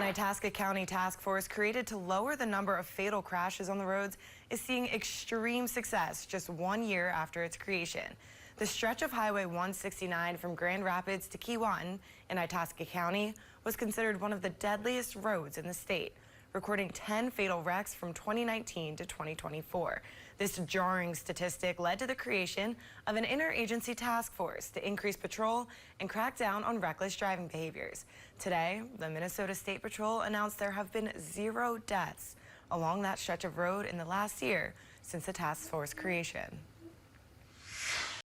An Itasca County task force created to lower the number of fatal crashes on the roads is seeing extreme success just 1 year after its creation. The stretch of Highway 169 from Grand Rapids to Kewanee in Itasca County was considered one of the deadliest roads in the state, recording 10 fatal wrecks from 2019 to 2024. This jarring statistic led to the creation of an interagency task force to increase patrol and crack down on reckless driving behaviors. Today, the Minnesota State Patrol announced there have been 0 deaths along that stretch of road in the last year since the task force creation.